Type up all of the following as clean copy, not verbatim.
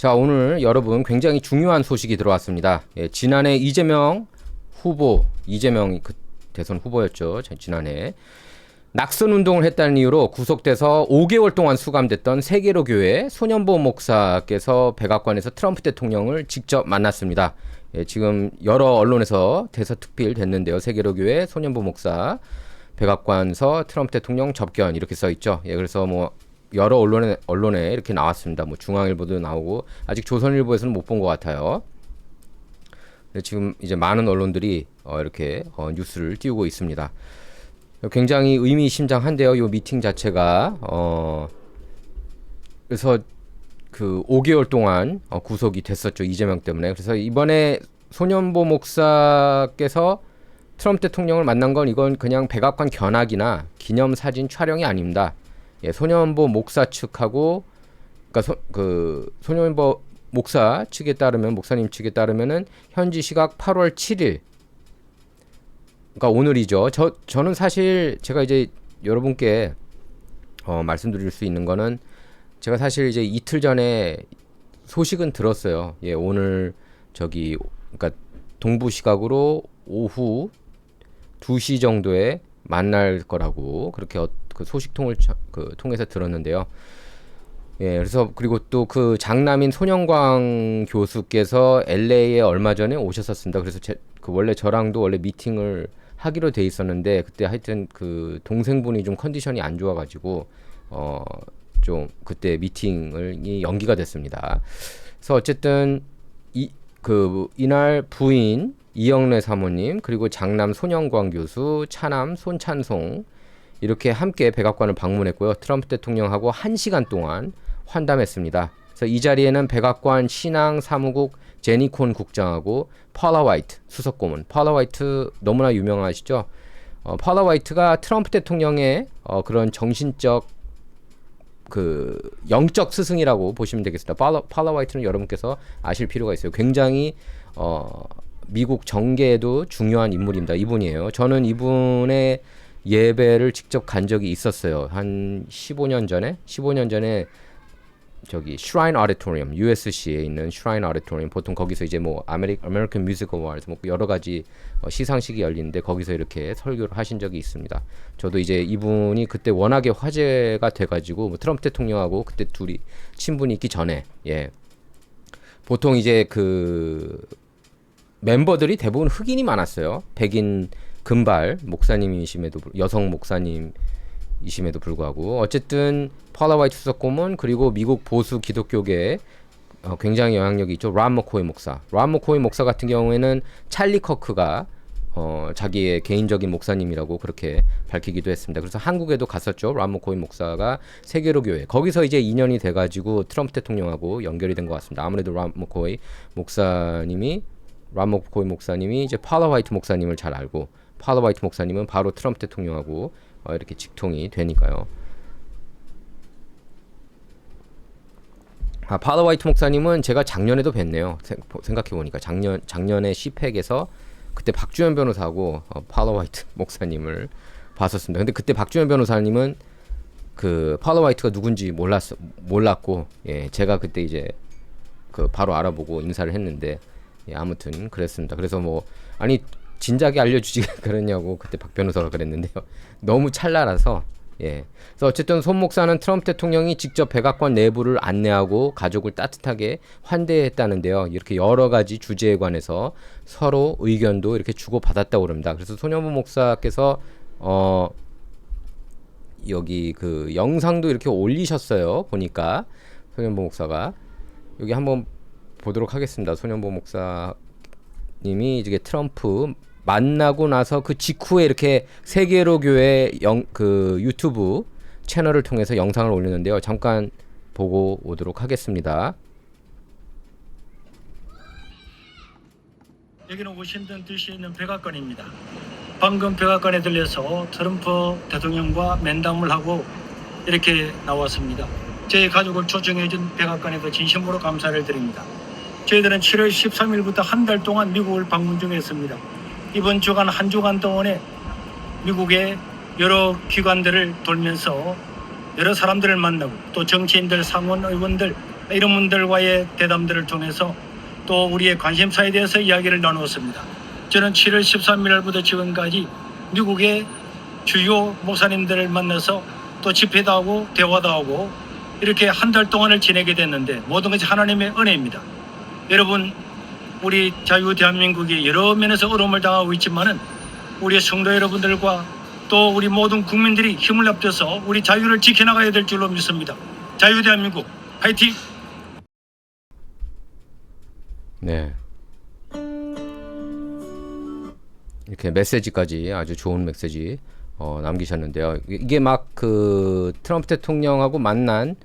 자, 오늘 여러분 굉장히 중요한 소식이 들어왔습니다. 예, 지난해 이재명 후보, 이재명이 그 대선 후보였죠. 지난해 낙선 운동을 했다는 이유로 구속돼서 5개월 동안 수감됐던 세계로 교회 손현보 목사께서 백악관에서 트럼프 대통령을 직접 만났습니다. 예, 지금 여러 언론에서 대서특필 됐는데요. 세계로 교회 손현보 목사 백악관서 트럼프 대통령 접견 이렇게 써 있죠. 예, 그래서 뭐 여러 언론에 이렇게 나왔습니다. 뭐 중앙일보도 나오고 아직 조선일보에서는 못 본 것 같아요. 지금 이제 많은 언론들이 이렇게 뉴스를 띄우고 있습니다. 굉장히 의미심장한데요. 이 미팅 자체가 그래서 그 5개월 동안 구속이 됐었죠. 이재명 때문에. 그래서 이번에 손현보 목사께서 트럼프 대통령을 만난 건 이건 그냥 백악관 견학이나 기념사진 촬영이 아닙니다. 예, 손현보 목사 측하고 그러니까 손현보 목사 측에 따르면 목사님 측에 따르면은 현지 시각 8월 7일 그러니까 오늘이죠. 저는 사실 제가 이제 여러분께 말씀드릴 수 있는 거는 제가 사실 이제 이틀 전에 소식은 들었어요. 예, 오늘 그러니까 동부 시각으로 오후 2시 정도에 만날 거라고 그렇게 그 소식통을 통해서 들었는데요. 예, 그래서 그리고 또 그 장남인 손영광 교수께서 LA에 얼마 전에 오셨었습니다. 그래서 원래 저랑도 원래 미팅을 하기로 돼 있었는데 그때 하여튼 그 동생분이 좀 컨디션이 안 좋아가지고 좀 그때 미팅이 연기가 됐습니다. 그래서 어쨌든 이날 부인 이영래 사모님 그리고 장남 손영광 교수 차남 손찬송 이렇게 함께 백악관을 방문했고요. 트럼프 대통령하고 1시간 동안 환담했습니다. 그래서 이 자리에는 백악관 신앙 사무국 제니콘 국장하고 팔라 화이트 수석고문. 팔라 화이트 너무나 유명하시죠? 팔라 화이트가 트럼프 대통령의 그런 정신적 그 영적 스승이라고 보시면 되겠습니다. 팔라 화이트는 여러분께서 아실 필요가 있어요. 굉장히 미국 정계에도 중요한 인물입니다. 이분이에요. 저는 이분의 예배를 직접 간 적이 있었어요. 한 15년 전에 저기 슈라인 오디토리움 USC에 있는 슈라인 오디토리움 보통 거기서 이제 뭐 아메리칸 뮤직 어워드 뭐 여러 가지 시상식이 열리는데 거기서 이렇게 설교를 하신 적이 있습니다. 저도 이제 이분이 그때 워낙에 화제가 돼가지고 뭐 트럼프 대통령하고 그때 둘이 친분이 있기 전에 예 보통 이제 그 멤버들이 대부분 흑인이 많았어요. 백인 금발 목사님이심에도 여성 목사님이심에도 불구하고 어쨌든 팔라 화이트 수석고문 그리고 미국 보수 기독교계에 굉장히 영향력이 있죠. 람 머코이 목사 같은 경우에는 찰리 커크가 자기의 개인적인 목사님이라고 그렇게 밝히기도 했습니다. 그래서 한국에도 갔었죠. 람 머코이 목사가 세계로 교회 거기서 이제 인연이 돼가지고 트럼프 대통령하고 연결이 된 것 같습니다. 아무래도 람 머코이 목사님이 이제 팔라 화이트 목사님을 잘 알고 팔라 화이트 목사님은 바로 트럼프 대통령하고 이렇게 직통이 되니까요. 팔라 화이트 목사님은 제가 작년에도 뵀네요. 생각해보니까 작년에 CPEC에서 그때 박주현 변호사하고 팔라 화이트 목사님을 봤었습니다. 근데 그때 박주현 변호사님은 그 팔라 화이트가 누군지 몰랐고 예, 제가 그때 이제 그 바로 알아보고 인사를 했는데 예, 아무튼 그랬습니다. 그래서 뭐 아니 진작에 알려주지 그랬냐고 그때 박 변호사가 그랬는데요. 너무 찰나라서 예. 그래서 어쨌든 손 목사는 트럼프 대통령이 직접 백악관 내부를 안내하고 가족을 따뜻하게 환대했다는데요. 이렇게 여러 가지 주제에 관해서 서로 의견도 이렇게 주고 받았다고 그럽니다. 그래서 손현보 목사께서 여기 그 영상도 이렇게 올리셨어요. 보니까 손현보 목사가 여기 한번 보도록 하겠습니다. 손현보 목사님이 이제 트럼프 만나고 나서 그 직후에 이렇게 세계로 교회 그 유튜브 채널을 통해서 영상을 올렸는데요. 잠깐 보고 오도록 하겠습니다. 여기는 워싱턴 DC에 있는 백악관입니다. 방금 백악관에 들려서 트럼프 대통령과 면담을 하고 이렇게 나왔습니다. 저희 가족을 초청해준 백악관에도 진심으로 감사를 드립니다. 저희들은 7월 13일부터 한 달 동안 미국을 방문 중이었습니다. 이번 주간 한 주간 동안에 미국의 여러 기관들을 돌면서 여러 사람들을 만나고 또 정치인들, 상원 의원들 이런 분들과의 대담들을 통해서 또 우리의 관심사에 대해서 이야기를 나누었습니다. 저는 7월 13일부터 지금까지 미국의 주요 목사님들을 만나서 또 집회도 하고 대화도 하고 이렇게 한 달 동안을 지내게 됐는데 모든 것이 하나님의 은혜입니다. 여러분, 우리 자유 대한민국이 여러 면에서 어려움을 당하고 있지만은 우리의 성도 여러분들과 또 우리 모든 국민들이 힘을 합쳐서 우리 자유를 지켜나가야 될 줄로 믿습니다. 자유 대한민국 화이팅! 네. 이렇게 메시지까지 아주 좋은 메시지 남기셨는데요. 이게 막 그 트럼프 대통령하고 만난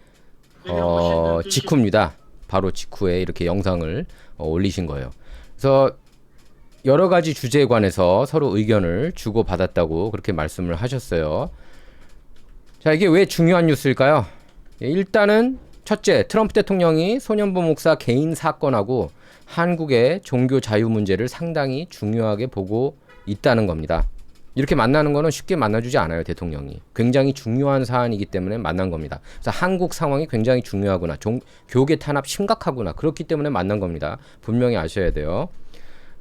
직후입니다. 바로 직후에 이렇게 영상을 올리신 거예요. 그래서 여러 가지 주제에 관해서 서로 의견을 주고 받았다고 그렇게 말씀을 하셨어요. 자, 이게 왜 중요한 뉴스일까요? 일단은 첫째, 트럼프 대통령이 소년보 목사 개인 사건하고 한국의 종교 자유 문제를 상당히 중요하게 보고 있다는 겁니다. 이렇게 만나는 거는 쉽게 만나주지 않아요, 대통령이. 굉장히 중요한 사안이기 때문에 만난 겁니다. 그래서 한국 상황이 굉장히 중요하구나, 교계 탄압 심각하구나, 그렇기 때문에 만난 겁니다. 분명히 아셔야 돼요.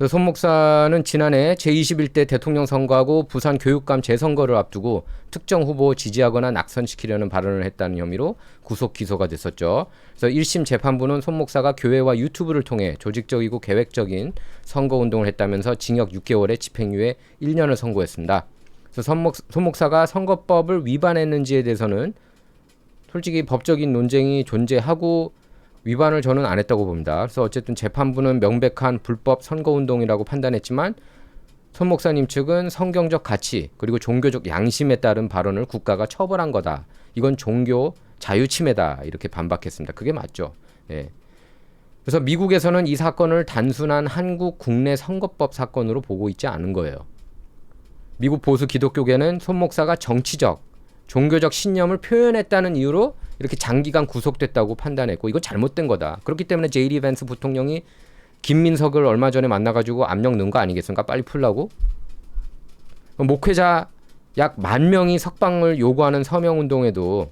손 목사는 지난해 제21대 대통령 선거하고 부산 교육감 재선거를 앞두고 특정 후보 지지하거나 낙선시키려는 발언을 했다는 혐의로 구속 기소가 됐었죠. 그래서 1심 재판부는 손 목사가 교회와 유튜브를 통해 조직적이고 계획적인 선거운동을 했다면서 징역 6개월에 집행유예 1년을 선고했습니다. 그래서 손 목사가 선거법을 위반했는지에 대해서는 솔직히 법적인 논쟁이 존재하고 위반을 저는 안 했다고 봅니다. 그래서 어쨌든 재판부는 명백한 불법 선거운동이라고 판단했지만 손 목사님 측은 성경적 가치 그리고 종교적 양심에 따른 발언을 국가가 처벌한 거다. 이건 종교 자유 침해다. 이렇게 반박했습니다. 그게 맞죠. 예. 그래서 미국에서는 이 사건을 단순한 한국 국내 선거법 사건으로 보고 있지 않은 거예요. 미국 보수 기독교계는 손 목사가 정치적, 종교적 신념을 표현했다는 이유로 이렇게 장기간 구속됐다고 판단했고 이건 잘못된 거다. 그렇기 때문에 제이디 밴스 부통령이 김민석을 얼마 전에 만나가지고 압력 넣은 거 아니겠습니까? 빨리 풀라고. 목회자 약 10,000명이 석방을 요구하는 서명운동에도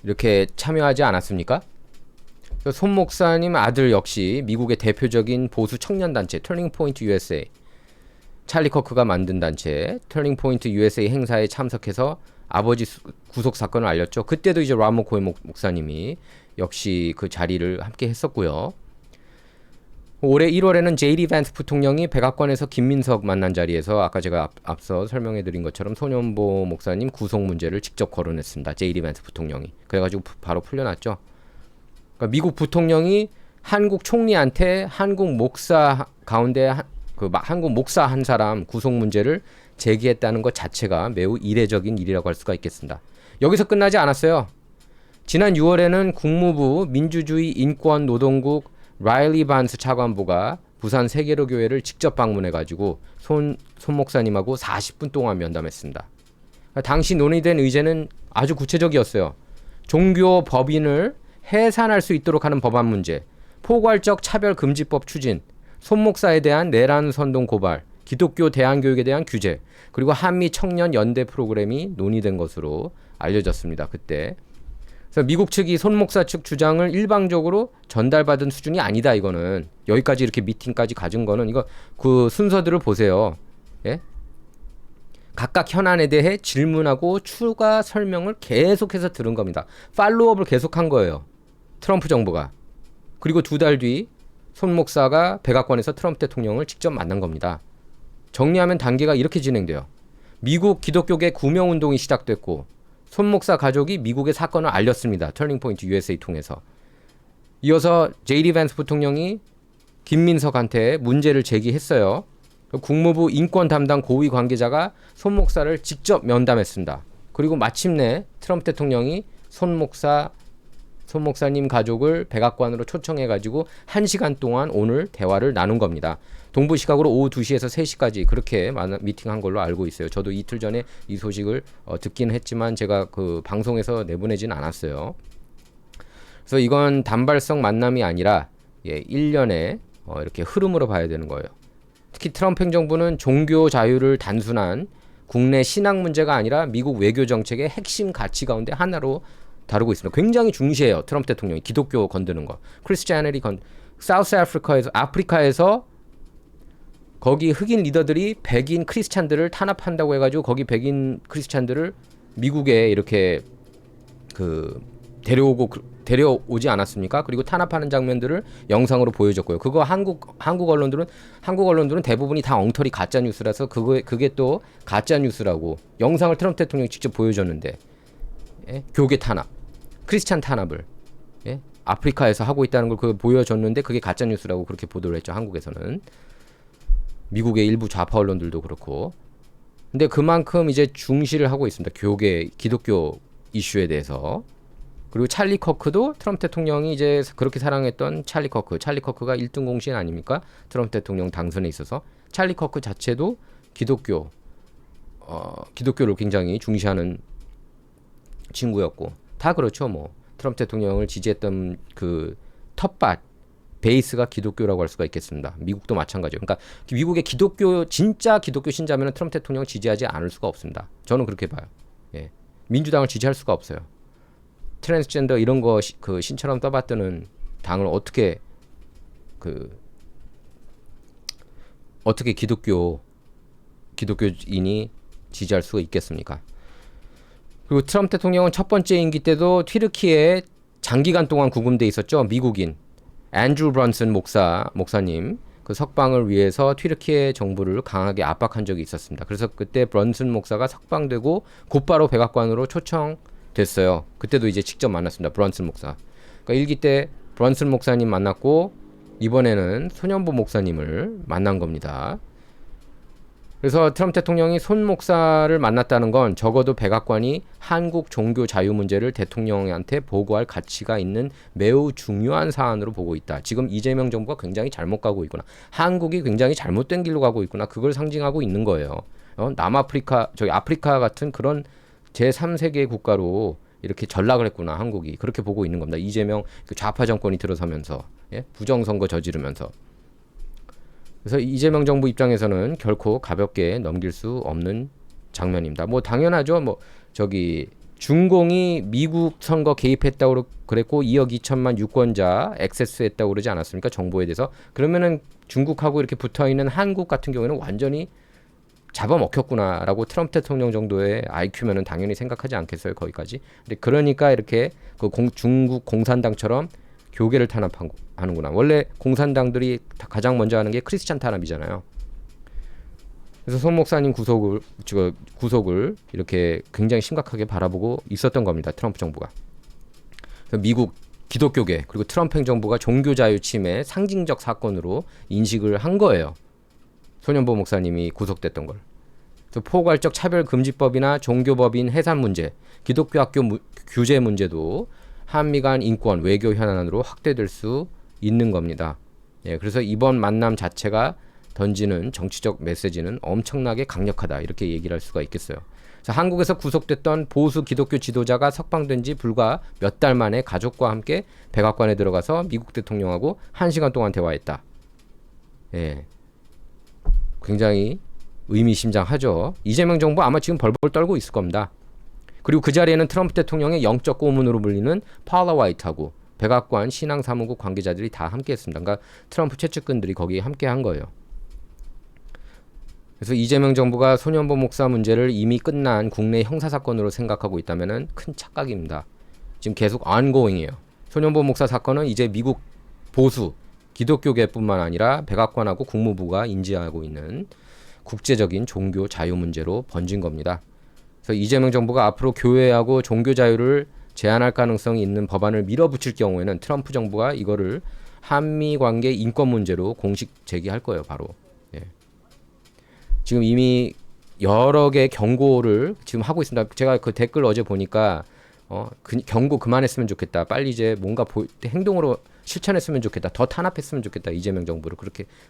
이렇게 참여하지 않았습니까? 손 목사님 아들 역시 미국의 대표적인 보수 청년단체 터닝 포인트 USA, 찰리 커크가 만든 단체 터닝 포인트 USA 행사에 참석해서 아버지 구속 사건을 알렸죠. 그때도 이제 라모 코에 목사님이 역시 그 자리를 함께 했었고요. 올해 1월에는 제이디 밴스 부통령이 백악관에서 김민석 만난 자리에서 아까 제가 앞서 설명해드린 것처럼 소년보 목사님 구속 문제를 직접 거론했습니다. 제이디 밴스 부통령이. 그래가지고 바로 풀려났죠. 그러니까 미국 부통령이 한국 총리한테 한국 목사 가운데 한국 목사 한 사람 구속 문제를 제기했다는 것 자체가 매우 이례적인 일이라고 할 수가 있겠습니다. 여기서 끝나지 않았어요. 지난 6월에는 국무부 민주주의 인권 노동국 라일리 반스 차관보가 부산 세계로 교회를 직접 방문해가지고 손 목사님하고 40분 동안 면담했습니다. 당시 논의된 의제는 아주 구체적이었어요. 종교 법인을 해산할 수 있도록 하는 법안 문제, 포괄적 차별금지법 추진, 손 목사에 대한 내란 선동 고발, 기독교 대안교육에 대한 규제, 그리고 한미 청년 연대 프로그램이 논의된 것으로 알려졌습니다. 그때. 그래서 미국 측이 손 목사 측 주장을 일방적으로 전달받은 수준이 아니다. 이거는 여기까지 이렇게 미팅까지 가진 거는 이거 그 순서들을 보세요. 예? 각각 현안에 대해 질문하고 추가 설명을 계속해서 들은 겁니다. 팔로우업을 계속한 거예요. 트럼프 정부가. 그리고 2달 뒤 손 목사가 백악관에서 트럼프 대통령을 직접 만난 겁니다. 정리하면 단계가 이렇게 진행돼요. 미국 기독교계 구명운동이 시작됐고 손 목사 가족이 미국의 사건을 알렸습니다. 터닝 포인트 USA 통해서. 이어서 제이디 밴스 부통령이 김민석한테 문제를 제기했어요. 국무부 인권 담당 고위 관계자가 손 목사를 직접 면담했습니다. 그리고 마침내 트럼프 대통령이 손 목사님 가족을 백악관으로 초청해가지고 1시간 동안 오늘 대화를 나눈 겁니다. 동부 시각으로 오후 2시에서 3시까지 그렇게 미팅한 걸로 알고 있어요. 저도 이틀 전에 이 소식을 듣긴 했지만 제가 그 방송에서 내보내진 않았어요. 그래서 이건 단발성 만남이 아니라 1년의 이렇게 흐름으로 봐야 되는 거예요. 특히 트럼프 행정부는 종교 자유를 단순한 국내 신앙 문제가 아니라 미국 외교 정책의 핵심 가치 가운데 하나로 다루고 있습니다. 굉장히 중시해요. 트럼프 대통령이 기독교 건드는 거. 크리스티애니티 사우스 아프리카에서 거기 흑인 리더들이 백인 크리스찬들을 탄압한다고 해가지고 거기 백인 크리스찬들을 미국에 이렇게 데려오지 않았습니까? 그리고 탄압하는 장면들을 영상으로 보여줬고요. 그거 한국 언론들은 대부분이 다 엉터리 가짜 뉴스라서 그게 또 가짜 뉴스라고 영상을 트럼프 대통령이 직접 보여줬는데, 예? 교계 탄압, 크리스찬 탄압을, 예? 아프리카에서 하고 있다는 걸 보여줬는데 그게 가짜 뉴스라고 그렇게 보도를 했죠. 한국에서는. 미국의 일부 좌파 언론들도 그렇고. 근데 그만큼 이제 중시를 하고 있습니다. 기독교 이슈에 대해서. 그리고 찰리 커크도 트럼프 대통령이 이제 그렇게 사랑했던 찰리 커크가 1등 공신 아닙니까? 트럼프 대통령 당선에 있어서 찰리 커크 자체도 기독교를 굉장히 중시하는 친구였고, 다 그렇죠. 뭐 트럼프 대통령을 지지했던 그 텃밭 베이스가 기독교라고 할 수가 있겠습니다. 미국도 마찬가지예요. 그러니까 미국의 진짜 기독교 신자면은 트럼프 대통령을 지지하지 않을 수가 없습니다. 저는 그렇게 봐요. 예. 민주당을 지지할 수가 없어요. 트랜스젠더 이런 거 신처럼 떠받드는 당을 어떻게 기독교인이 지지할 수가 있겠습니까? 그리고 트럼프 대통령은 첫 번째 임기 때도 튀르키예에 장기간 동안 구금돼 있었죠. 미국인 앤드루 브런슨 목사님 그 석방을 위해서 튀르키예 정부를 강하게 압박한 적이 있었습니다. 그래서 그때 브런슨 목사가 석방되고 곧바로 백악관으로 초청됐어요. 그때도 이제 직접 만났습니다. 브런슨 목사. 그러니까 1기 때 브런슨 목사님 만났고 이번에는 손연보 목사님을 만난 겁니다. 그래서 트럼프 대통령이 손 목사를 만났다는 건 적어도 백악관이 한국 종교 자유 문제를 대통령한테 보고할 가치가 있는 매우 중요한 사안으로 보고 있다. 지금 이재명 정부가 굉장히 잘못 가고 있구나. 한국이 굉장히 잘못된 길로 가고 있구나. 그걸 상징하고 있는 거예요. 남아프리카, 아프리카 같은 그런 제3세계 국가로 이렇게 전락을 했구나. 한국이. 그렇게 보고 있는 겁니다. 이재명 좌파 정권이 들어서면서, 예? 부정선거 저지르면서. 그래서 이재명 정부 입장에서는 결코 가볍게 넘길 수 없는 장면입니다. 뭐 당연하죠. 중공이 미국 선거 개입했다고 그랬고 2억 2천만 유권자 액세스했다고 그러지 않았습니까? 정보에 대해서. 그러면은 중국하고 이렇게 붙어있는 한국 같은 경우에는 완전히 잡아먹혔구나라고 트럼프 대통령 정도의 IQ면은 당연히 생각하지 않겠어요. 거기까지. 근데 그러니까 이렇게 중국 공산당처럼 교계를 탄압하는구나. 원래 공산당들이 가장 먼저 하는 게 크리스찬 탄압이잖아요. 그래서 손 목사님 구속을 이렇게 굉장히 심각하게 바라보고 있었던 겁니다. 트럼프 정부가. 그래서 미국 기독교계 그리고 트럼프 행정부가 종교자유 침해 상징적 사건으로 인식을 한 거예요. 손연보 목사님이 구속됐던 걸. 그래서 포괄적 차별금지법이나 종교법인 해산 문제, 기독교 학교 규제 문제도 한미 간 인권, 외교 현안으로 확대될 수 있는 겁니다. 예, 그래서 이번 만남 자체가 던지는 정치적 메시지는 엄청나게 강력하다. 이렇게 얘기를 할 수가 있겠어요. 그래서 한국에서 구속됐던 보수 기독교 지도자가 석방된 지 불과 몇 달 만에 가족과 함께 백악관에 들어가서 미국 대통령하고 1시간 동안 대화했다. 예, 굉장히 의미심장하죠. 이재명 정부 아마 지금 벌벌 떨고 있을 겁니다. 그리고 그 자리에는 트럼프 대통령의 영적 고문으로 불리는 파울라 화이트하고 백악관 신앙사무국 관계자들이 다 함께했습니다. 그러니까 트럼프 최측근들이 거기에 함께한 거예요. 그래서 이재명 정부가 손연보 목사 문제를 이미 끝난 국내 형사사건으로 생각하고 있다면 큰 착각입니다. 지금 계속 ongoing이에요. 손연보 목사 사건은 이제 미국 보수 기독교계뿐만 아니라 백악관하고 국무부가 인지하고 있는 국제적인 종교 자유 문제로 번진 겁니다. 그래서 이재명 정부가 앞으로 교회하고 종교 자유를 제한할 가능성이 있는 법안을 밀어붙일 경우에는 트럼프 정부가 이거를 한미 관계 인권 문제로 공식 제기할 거예요, 바로. 예. 지금 이미 여러 개 경고를 지금 하고 있습니다. 제가 그 댓글 어제 보니까 경고 그만했으면 좋겠다. 빨리 이제 뭔가 행동으로 실천했으면 좋겠다. 더 탄압했으면 좋겠다. 이재명 정부를.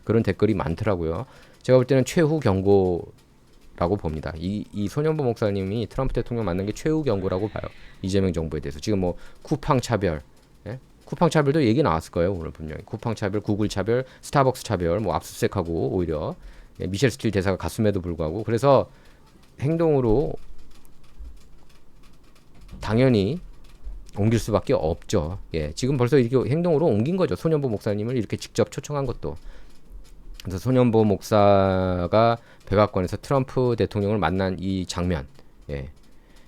그런 댓글이 많더라고요. 제가 볼 때는 최후 경고라고 봅니다. 이 손연보 목사님이 트럼프 대통령 만난 게 최후 경고라고 봐요. 이재명 정부에 대해서. 지금 뭐 쿠팡 차별, 예? 쿠팡 차별도 얘기 나왔을 거예요. 오늘 분명히. 쿠팡 차별, 구글 차별, 스타벅스 차별, 뭐 압수수색하고 오히려 미셸 스틸 대사가 갔음에도 불구하고. 그래서 행동으로 당연히 옮길 수밖에 없죠. 예, 지금 벌써 이렇게 행동으로 옮긴 거죠. 소년보 목사님을 이렇게 직접 초청한 것도. 그래서 소년보 목사가 백악관에서 트럼프 대통령을 만난 이 장면, 예,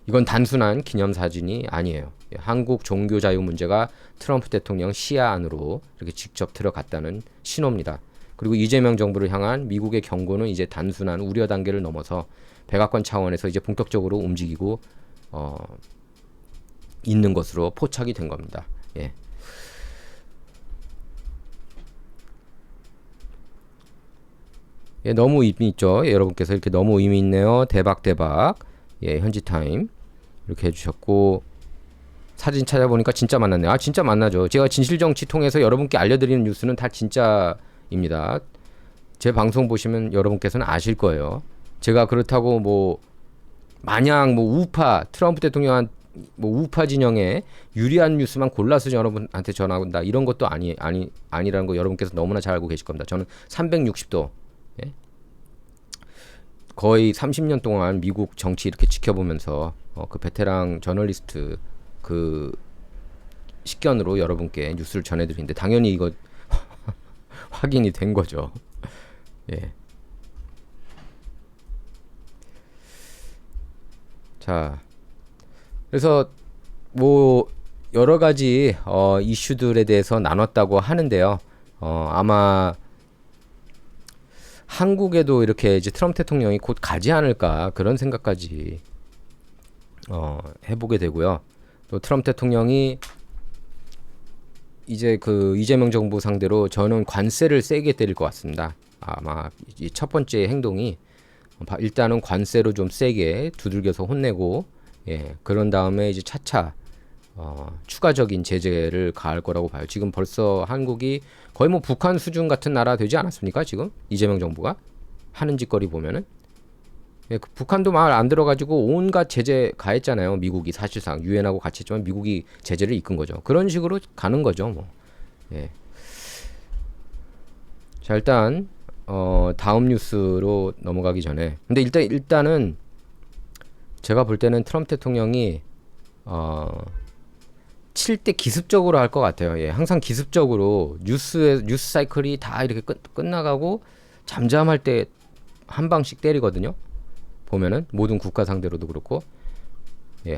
이건 단순한 기념사진이 아니에요. 예, 한국 종교 자유 문제가 트럼프 대통령 시야 안으로 이렇게 직접 들어갔다는 신호입니다. 그리고 이재명 정부를 향한 미국의 경고는 이제 단순한 우려 단계를 넘어서 백악관 차원에서 이제 본격적으로 움직이고 있는 것으로 포착이 된 겁니다. 예. 예, 너무 의미 있죠. 예, 여러분께서 이렇게 너무 의미 있네요. 대박 대박. 예, 현지타임 이렇게 해주셨고 사진 찾아보니까 진짜 만났네요. 아, 진짜 만나죠. 제가 진실정치 통해서 여러분께 알려드리는 뉴스는 다 진짜입니다. 제 방송 보시면 여러분께서는 아실 거예요. 제가 그렇다고 뭐 마냥 뭐 우파 트럼프 대통령한 뭐 우파 진영에 유리한 뉴스만 골라서 여러분한테 전하다 이런 것도 아니라는 거 여러분께서 너무나 잘 알고 계실 겁니다. 저는 360도 예? 거의 30년 동안 미국 정치 이렇게 지켜보면서 그 베테랑 저널리스트 그 식견으로 여러분께 뉴스를 전해드리는데 당연히 이거 확인이 된 거죠. 예. 자, 그래서 뭐 여러 가지 이슈들에 대해서 나눴다고 하는데요. 아마 한국에도 이렇게 이제 트럼프 대통령이 곧 가지 않을까 그런 생각까지 해보게 되고요. 또 트럼프 대통령이 이제 그 이재명 정부 상대로 저는 관세를 세게 때릴 것 같습니다. 아마 이 첫 번째 행동이 일단은 관세로 좀 세게 두들겨서 혼내고, 예, 그런 다음에 이제 차차 추가적인 제재를 가할 거라고 봐요. 지금 벌써 한국이 거의 뭐 북한 수준 같은 나라 되지 않았습니까? 지금 이재명 정부가 하는 짓거리 보면은, 예, 그 북한도 말 안 들어가지고 온갖 제재 가했잖아요. 미국이 사실상 유엔하고 같이 했지만 미국이 제재를 이끈 거죠. 그런 식으로 가는 거죠, 뭐. 예. 자, 일단 다음 뉴스로 넘어가기 전에, 근데 일단은 제가 볼 때는 트럼프 대통령이 칠 때 기습적으로 할 것 같아요. 예, 항상 기습적으로 뉴스 사이클이 다 이렇게 끝나가고 잠잠할 때 한 방씩 때리거든요. 보면은 모든 국가 상대로도 그렇고, 예,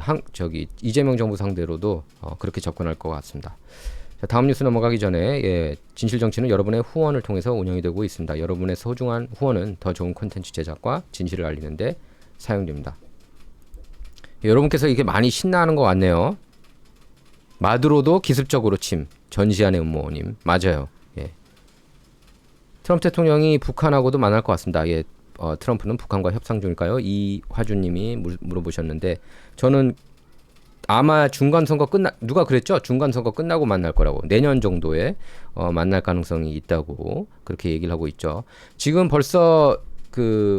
이재명 정부 상대로도 그렇게 접근할 것 같습니다. 자, 다음 뉴스 넘어가기 전에, 예, 진실정치는 여러분의 후원을 통해서 운영이 되고 있습니다. 여러분의 소중한 후원은 더 좋은 콘텐츠 제작과 진실을 알리는데 사용됩니다. 예, 여러분께서 이게 많이 신나하는 것 같네요. 마두로도 기습적으로 침. 전시안의 음모님. 맞아요. 예. 트럼프 대통령이 북한하고도 만날 것 같습니다. 예, 트럼프는 북한과 협상 중일까요? 이화주님이 물어보셨는데, 저는 아마 누가 그랬죠? 중간선거 끝나고 만날 거라고. 내년 정도에 만날 가능성이 있다고 그렇게 얘기를 하고 있죠. 지금 벌써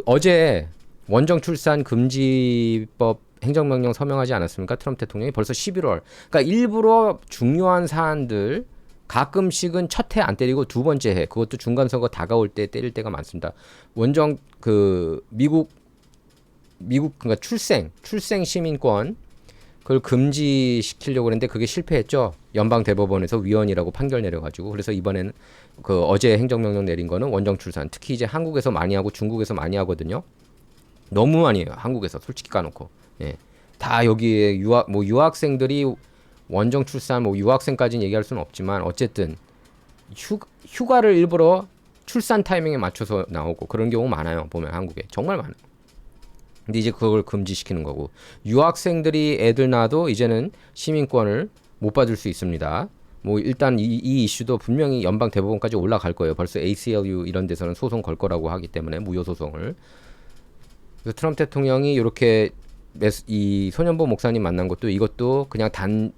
어제 원정 출산 금지법 행정명령 서명하지 않았습니까? 트럼프 대통령이 벌써 11월. 그러니까 일부러 중요한 사안들 가끔씩은 첫 해 안 때리고 두 번째 해, 그것도 중간선거 다가올 때 때릴 때가 많습니다. 원정 미국 그러니까 출생 시민권 그걸 금지시키려고 했는데 그게 실패했죠. 연방 대법원에서 위헌이라고 판결 내려가지고. 그래서 이번에는 어제 행정명령 내린 거는 원정 출산. 특히 이제 한국에서 많이 하고 중국에서 많이 하거든요. 너무 많이 해요. 한국에서 솔직히 까놓고. 예. 다 여기에 유학생들이 원정 출산, 뭐 유학생까지는 얘기할 수는 없지만 어쨌든 휴가를 일부러 출산 타이밍에 맞춰서 나오고 그런 경우 많아요. 보면 한국에 정말 많아요. 근데 이제 그걸 금지시키는 거고, 유학생들이 애들 낳아도 이제는 시민권을 못 받을 수 있습니다. 뭐 일단 이 이슈도 분명히 연방 대법원까지 올라갈 거예요. 벌써 ACLU 이런 데서는 소송 걸 거라고 하기 때문에 무효 소송을. 그래서 트럼프 대통령이 이렇게 이 소년보 목사님 만난 것도 이것도 그냥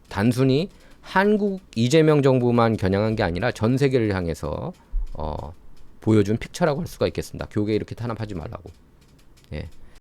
단순히 한국 이재명 정부만 겨냥한 게 아니라 전 세계를 향해서 보여준 픽처라고 할 수가 있겠습니다. 교계 이렇게 탄압하지 말라고. 예.